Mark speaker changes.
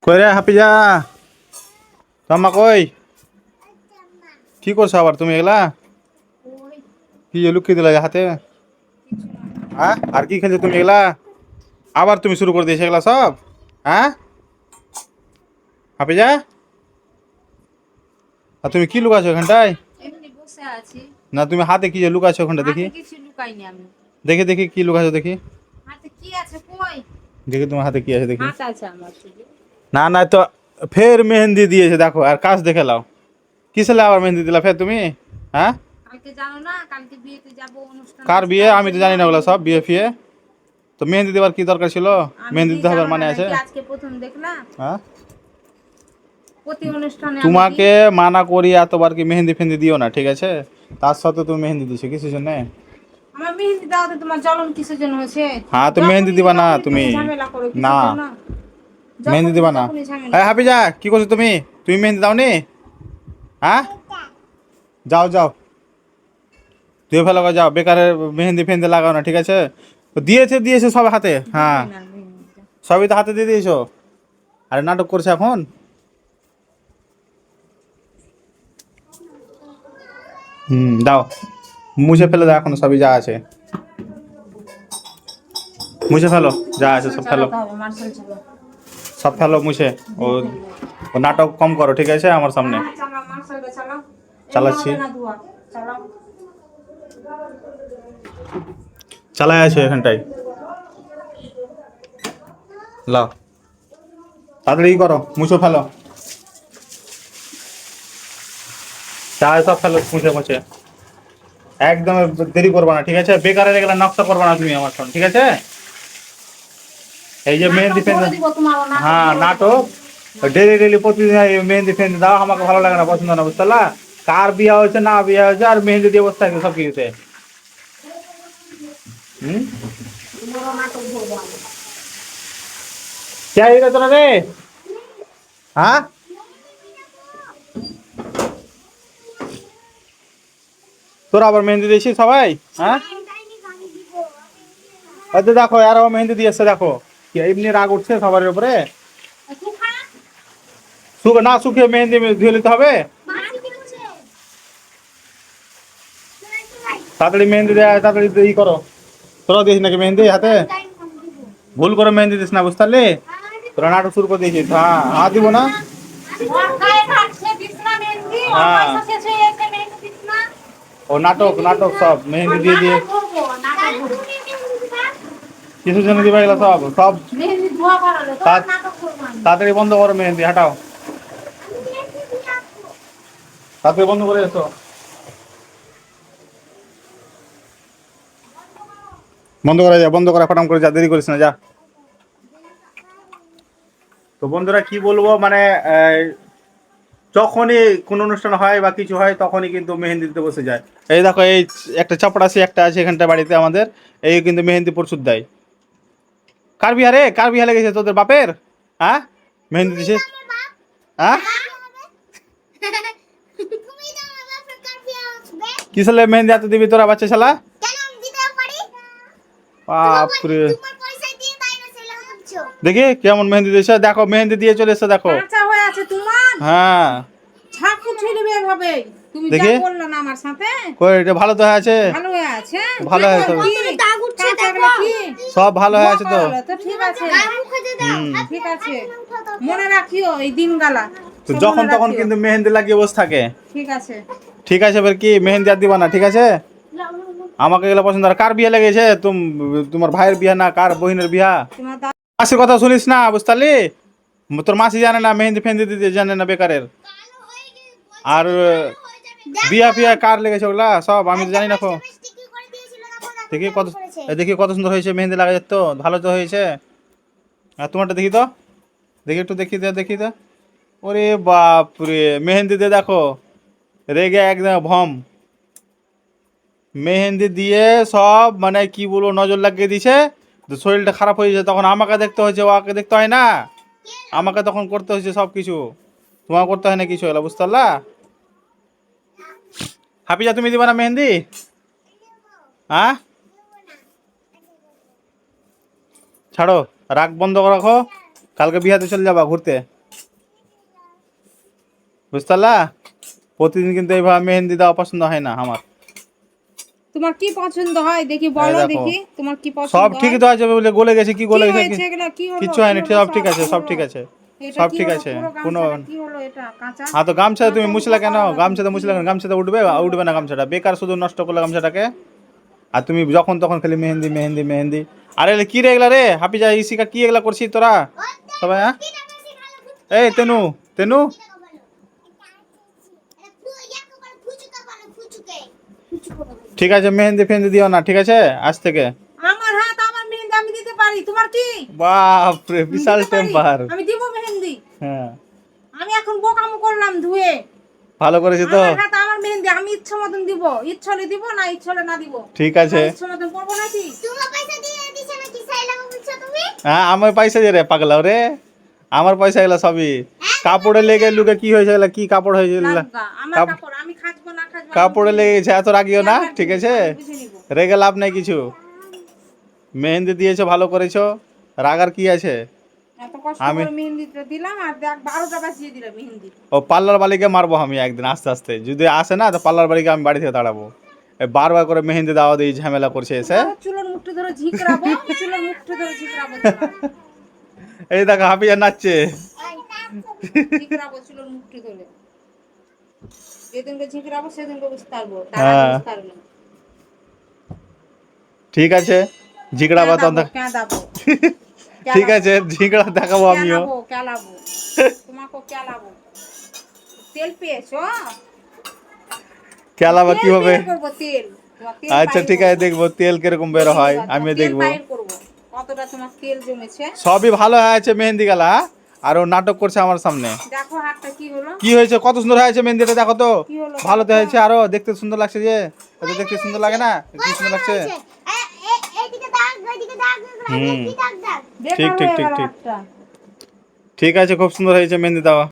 Speaker 1: কই রে হাফিজা, তোমা কই? কি করছো আবার তুমি এগুলা? কি লুকিয়ে দিলা হাতে? হ্যাঁ, আর কি খেলছো তুমি এগুলা? আবার তুমি শুরু করে দিয়েছো এগুলা সব? হ্যাঁ হাফিজা, আর তুমি কি লুকাছো এখানটায়?
Speaker 2: এমনি বসে আছি।
Speaker 1: না তুমি হাতে কি যে লুকাছো ওখানটা দেখি?
Speaker 2: হাতে কিছু লুকাইনি আমি।
Speaker 1: দেখি দেখি কি লুকাছো দেখি।
Speaker 2: হাতে কি আছে কই?
Speaker 1: দেখি তোমার হাতে কি আছে দেখি।
Speaker 2: হাত আছে আমার শুধু।
Speaker 1: না না তো, ফের মেহেন্দি দিয়েছে দেখো, আর কাজ দেখে লাও। কিসেলে আবার মেহেন্দি দিলা ফের তুমি? হ্যাঁ,
Speaker 2: কালকে জানো না, কালকে বিয়েতে যাব অনুষ্ঠান
Speaker 1: কার
Speaker 2: আছে
Speaker 1: বিয়ে?
Speaker 2: তার
Speaker 1: আমি তো
Speaker 2: জন্য
Speaker 1: জানি না ওগুলা
Speaker 2: মেহেন্দি
Speaker 1: সব বিয়ে
Speaker 2: দিয়েছি।
Speaker 1: ফিয়ে। তো মেহেন্দি দেওয়ার কি দরকার ছিল?
Speaker 2: আমি
Speaker 1: মেহেন্দি
Speaker 2: কি
Speaker 1: দিতে হবে
Speaker 2: জানো না
Speaker 1: মানে আছে?
Speaker 2: নাকি আজকে প্রথম দেখলাম?
Speaker 1: হ্যাঁ,
Speaker 2: প্রতি অনুষ্ঠানে আমি দিই।
Speaker 1: তোমাকে মানা করি এতবার কি মেহেন্দি ফেন্দি দিও না, ঠিক আছে? তার সত্ত্বেও তুমি মেহেন্দি দিছো কিসের জন্য?
Speaker 2: আমার মেহেন্দি দাওতে তোমার জ্বলন কিসের জন্য হয়েছে?
Speaker 1: হ্যাঁ, তো মেহেন্দি
Speaker 2: যখনই
Speaker 1: দিবা না
Speaker 2: তখনই
Speaker 1: তুমি?
Speaker 2: ঝামেলা করো
Speaker 1: না,
Speaker 2: কিসের জন্য?
Speaker 1: মেহেন্দি
Speaker 2: যখনই
Speaker 1: দিবা না।
Speaker 2: তখনই ঝামেলা
Speaker 1: হ্যাঁ
Speaker 2: করো।
Speaker 1: হাফিজা, কি করছো তুমি? তুমি মেহেন্দি দাওনি? হ্যাঁ, যাও যাও, ধুয়ে ফেলো গো, যাও। বেকারের মেহেন্দি ফেন্দি লাগাও না, ঠিক আছে? দিয়েছে দিয়েছে সব হাতে, হ্যাঁ,
Speaker 2: দিবে না মেহেন্দিটা।
Speaker 1: সবই তো হাতে দিয়ে দিয়েছো। আরে নাটক করছে এখন। দাও, মুছে ফেলে দাও এখন সবই যা আছে। মুছে ফেলো যা আছে
Speaker 2: মার্শাল
Speaker 1: সব ফেলো।
Speaker 2: চালাতে হবে, মার্শাল চালাও।
Speaker 1: সব ফেলো মুছে। ও,
Speaker 2: দিয়ে ফেলবো।
Speaker 1: ও নাটক কম করো, ঠিক আছে, আমার সামনে।
Speaker 2: হ্যাঁ, চালাও, মার্শালটা চালাও। এমনি
Speaker 1: চালাচ্ছি,
Speaker 2: হবে না ধোয়া। চালাও।
Speaker 1: চালাই আছে এখানটাই। লাও, তাড়াতাড়ি করো, মুছো ফেলো। যা আছে সব ফেলো মুছে মুছে। একদম দেরি করবা না, ঠিক আছে? বেকারের এগুলা নকশা করবা না তুমি আমার সঙ্গে, ঠিক আছে? এই যে মেহেন্দি
Speaker 2: নাটক
Speaker 1: ফেন্দি,
Speaker 2: ধরে দিব তোমার, নাটক
Speaker 1: হ্যাঁ
Speaker 2: ধরে দিব
Speaker 1: নাটক,
Speaker 2: আমি।
Speaker 1: ডেলি ডেলি প্রতিদিন এই মেহেন্দি ফেন্দি দাও, আমাকে ভালো লাগে না, পছন্দ না, বুঝতে পারলা? কার বিয়া হয়েছে না বিয়া হয়েছে আর মেহেন্দি দিয়ে বসে থাকে সব কিছুতে। হুম,
Speaker 2: তোমারও নাটক ধরবো আমি।
Speaker 1: কে হয়ে তোরা রে? হ্যাঁ, তোরা আবার মেহেন্দি দিয়েছিস সবাই? হ্যাঁ, হয়তো দেখো আরো মেহেন্দি দিয়েছে, দেখো কি এমনি রাগ উঠছে সবার উপরে। না শুকিয়ে মেহেন্দি ধুয়ে নিতে হবে। তাড়াতাড়ি মেহেন্দি দেয়, তাড়াতাড়ি ই করো। তোরা দিস নাকি মেহেন্দি হাতে? ভুল করে মেহেন্দি দিস না, বুঝতে পারলি? তোরা নাটক শুরু করে দিয়েছিস। হ্যাঁ, হাত দিব না।
Speaker 2: ওর গায়ে কাটছে, দিস না মেহেন্দি, ওর
Speaker 1: হ্যাঁ,
Speaker 2: পয়সা শেষ হয়ে গেছে, মেহেন্দি দিস না।
Speaker 1: ও নাটক নাটক সব মেহেন্দি
Speaker 2: ওর
Speaker 1: দিয়ে দিয়ে।
Speaker 2: নাটক ধরবো, নাটক ধরবো।
Speaker 1: কিসের জন্য দিবা এগুলো সব সব?
Speaker 2: মেহেন্দি ধোয়া করালে তো
Speaker 1: তা-
Speaker 2: নাটক ধরবো আমি।
Speaker 1: তাড়াতাড়ি বন্ধ করো মেহেন্দি, হাঁটাও। তাড়াতাড়ি বন্ধ করে এসো। বন্ধ করে যা, বন্ধ করে ফটাম করে যা, দেরি করিস না, যা। তো বন্ধুরা কি বলবো, মানে যখনই কোনো অনুষ্ঠান হয় বা কিছু হয় তখনই কিন্তু মেহেন্দি দিতে বসে যায়। এই দেখো, এই একটা চাপড়াশি একটা আছে এখানটা বাড়িতে আমাদের, এই কিন্তু মেহেন্দি প্রচুর দেয়। কার বিহা রে? কার বিহা লেগেছে তোদের বাপের? হ্যাঁ, মেহেন্দি দিছে। হ্যাঁ, কি সালে মেহেন্দি হাতে দিবি তোরা বাচ্চা শালা? বাপরে, দেখি কেমন মেহেন্দি দিয়েছে, দেখো মেহেন্দি দিয়ে চলে এসছে দেখো।
Speaker 2: কাঁচা হয়ে আছে তোমার,
Speaker 1: হ্যাঁ,
Speaker 2: ছাপ উঠিয়ে নেবে এভাবে। তুমি যা
Speaker 1: দেখি
Speaker 2: বললো না আমার সাথে,
Speaker 1: কই, এটা ভালো তো হয়ে আছে।
Speaker 2: ভালো হয়ে আছে।
Speaker 1: ভালো হয়ে আছে,
Speaker 2: কি? কাঁচা গুলো কি?
Speaker 1: সব ভালো হয়ে আছে তো।
Speaker 2: ধোয়া করালে তো ঠিক আছে।
Speaker 1: হুম,
Speaker 2: ঠিক আছে, মনে রাখিও এই দিন গালা।
Speaker 1: তো
Speaker 2: সব
Speaker 1: যখন
Speaker 2: মনে
Speaker 1: তখন
Speaker 2: রাখিও।
Speaker 1: কিন্তু মেহেন্দি লাগিয়ে বসে থাকে।
Speaker 2: ঠিক আছে।
Speaker 1: ঠিক আছে, এবার কি মেহেন্দি আর দিবা না, ঠিক আছে? আমাকে এগুলো পছন্দ আর কার বিয়ে লেগেছে? তোমার ভাইয়ের বিয়া না কার বোনের বিয়া?
Speaker 2: তোমার
Speaker 1: মাসির কথা শুনিস না, বুঝতে পারলি? তোর মাসি জানে না মেহেন্দি ফেন্দি দিতে, জানে না বেকারের। আর বিয়া ফিয়া কার লেগেছে ওগুলা সব আমি তো জানি না। দেখি কত, দেখি কত সুন্দর হয়েছে মেহেন্দি লাগা যেত, ভালো তো হয়েছে। আর তোমারটা দেখি তো, দেখি একটু দেখি দে, দেখি তো। ওরে বাপরে, মেহেন্দি দিয়ে দেখো রেগে একদম ভম। মেহেন্দি দিয়ে সব মানে কি বলবো, নজর লাগিয়ে দিছে। তো শরীরটা খারাপ হয়ে যায়, তখন আমাকে দেখতে হয়েছে, ওকে দেখতে হয় না। আমাকে তখন করতে হয়েছে সব কিছু, তোমার করতে হয় না কিছু, এলা বুঝতে পারলা? হাফিজা তুমি দিবা না মেহেন্দি? হ্যাঁ, ছাড়ো, রাগ বন্ধ রাখো, কালকে বিহাতে চলে যাবা ঘুরতে। বুঝতে পারলা? প্রতিদিন কিন্তু এইভাবে মেহেন্দি দেওয়া পছন্দ হয় না আমার।
Speaker 2: তোমার কি পছন্দ হয় দেখি বলো,
Speaker 1: দেখো।
Speaker 2: দেখি তোমার কি পছন্দ
Speaker 1: সব
Speaker 2: হয়?
Speaker 1: ঠিকই তো আছে, বলে গলে গেছে, কি গলে
Speaker 2: কি
Speaker 1: গেছে
Speaker 2: হয়েছে এগুলা? কি হলো?
Speaker 1: কিচ্ছু হয়নি,
Speaker 2: কি হলো?
Speaker 1: সব ঠিক আছে,
Speaker 2: কি
Speaker 1: সব
Speaker 2: হলো?
Speaker 1: ঠিক আছে,
Speaker 2: এটা
Speaker 1: সব
Speaker 2: কি
Speaker 1: ঠিক
Speaker 2: হলো?
Speaker 1: আছে।
Speaker 2: পুরো
Speaker 1: কোনো
Speaker 2: গামছাটা কি হলো এটা? কাঁচা?
Speaker 1: হ্যাঁ, তো গামছা তুমি
Speaker 2: মাথা
Speaker 1: মুছলা
Speaker 2: উল্টো
Speaker 1: কেন?
Speaker 2: করো না তুমি,
Speaker 1: গামছাতে
Speaker 2: কি
Speaker 1: মুছলা কেন?
Speaker 2: হলো?
Speaker 1: গামছাতে উঠবে? উঠবে না গামছাটা, বেকার শুধু নষ্ট করলে গামছাটাকে। আর তুমি যখন তখন খালি মেহেন্দি মেহেন্দি মেহেন্দি। আরে এগুলা কি রে এগুলা রে? হাফিজা ইসিকা কি এগুলা করছিস তোরা সবাই? হ্যাঁ, এই তেনু, তেনু, ঠিক আছে, মেহেন্দি ফেহেন্দি দিও না, ঠিক আছে আজ থেকে।
Speaker 2: আমার হাত, আমার মেহেন্দি আমি দিতে পারি, তোমার কি?
Speaker 1: বাপ রে,
Speaker 2: আমি
Speaker 1: বিশাল
Speaker 2: দিতে পারি,
Speaker 1: টেম্পার।
Speaker 2: আমি দিব মেহেন্দি।
Speaker 1: হ্যাঁ,
Speaker 2: আমি এখন বোকামো করলাম ধুয়ে।
Speaker 1: ভালো করেছি তো।
Speaker 2: আমার হাত, আমার মেহেন্দি, আমি ইচ্ছা মতন দিব, ইচ্ছা হলে দিব, না ইচ্ছা হলে না দিব।
Speaker 1: ঠিক আছে।
Speaker 2: আমার ইচ্ছা মতন করবো নাকি?
Speaker 1: হ্যাঁ, আমার পয়সা দিয়ে রে পাগলাও রে, আমার পয়সা এগুলা সবই। কাপড়ে লেগে লুকে কি হয়েছে এগুলা? কি কাপড় হয়েছে এগুলা?
Speaker 2: লাগবা, আমার
Speaker 1: কাপ-
Speaker 2: কাপড়, আমি খাজবো না খাজবো আমি
Speaker 1: কাপড়ে
Speaker 2: বুঝে
Speaker 1: লেগে
Speaker 2: নিবো।
Speaker 1: গেছে, এত রাগিও না,
Speaker 2: আমি
Speaker 1: ঠিক আছে?
Speaker 2: বুঝে নিবো।
Speaker 1: রেগে লাভ নাই কিছু। মেহেন্দি দিয়েছো, ভালো করেছো, রাগার কি আছে?
Speaker 2: এত কষ্ট
Speaker 1: আমি
Speaker 2: করে মেহেন্দিটা দিলাম আর দেখ 12টা বাজিয়ে দিলাম মেহেন্দি।
Speaker 1: ও পার্লার বালিকে মারবো আমি একদিন, আস্তে আস্তে যদি আসে না তো পার্লার বালিকে আমি বাড়ি থেকে দাঁড়াবো। বারবার করে মেহেন্দি দেওয়া দিয়ে ঝামেলা করছে এসে।
Speaker 2: তোমার চুলের মুঠটা ধরে ঝিকরাবো, চুলের মুঠটা ধরে ঝিকরাবো তোমার।
Speaker 1: এই দেখো হাফিজা নাচছে।
Speaker 2: ঝিকরাবো চুলের মুঠটা ধরে। যেদিনকে ঝিকরাবো সেদিনকে বুঝতে পারবো, তার আগে
Speaker 1: হ্যাঁ,
Speaker 2: বুঝতে পারবো না।
Speaker 1: ঠিক আছে, ঝিকড়া বা
Speaker 2: কাঁদাবো,
Speaker 1: তখন।
Speaker 2: কাঁদাবো,
Speaker 1: ঠিক আছে, ঝিকড়া দেখাবো আমিও।
Speaker 2: কেলাবো, কেলাবো, তোমাকেও কেলাবো। তেল পেয়েছো?
Speaker 1: খেলাবা
Speaker 2: তেল
Speaker 1: কিভাবে?
Speaker 2: বের করবো, তেল। তোমার তেল
Speaker 1: আচ্ছা
Speaker 2: বাইর
Speaker 1: ঠিক আছে,
Speaker 2: করবো।
Speaker 1: দেখবো তেল কিরকম বের হয়, আমিও
Speaker 2: তেল
Speaker 1: দেখবো।
Speaker 2: বাইর করবো। কতটা তোমার তেল জমেছে।
Speaker 1: সবই ভালো হয়েছে মেহেন্দি গেলা, আর ও নাটক করছে আমার সামনে।
Speaker 2: দেখো হাতটা কি হলো?
Speaker 1: কি হয়েছে? কত সুন্দর হয়েছে মেহেন্দিটা, দেখো তো।
Speaker 2: কি হলো?
Speaker 1: ভালো তো হয়েছে, আরো দেখতে সুন্দর লাগছে যে। এত দেখতে সুন্দর লাগে না? কি সুন্দর লাগছে। হুম,
Speaker 2: বেকার
Speaker 1: ঠিক ঠিক
Speaker 2: হয়ে
Speaker 1: ঠিক
Speaker 2: গেল
Speaker 1: ঠিক।
Speaker 2: হাতটা।
Speaker 1: ঠিক আছে, খুব সুন্দর হয়েছে মেহেন্দি দেওয়া।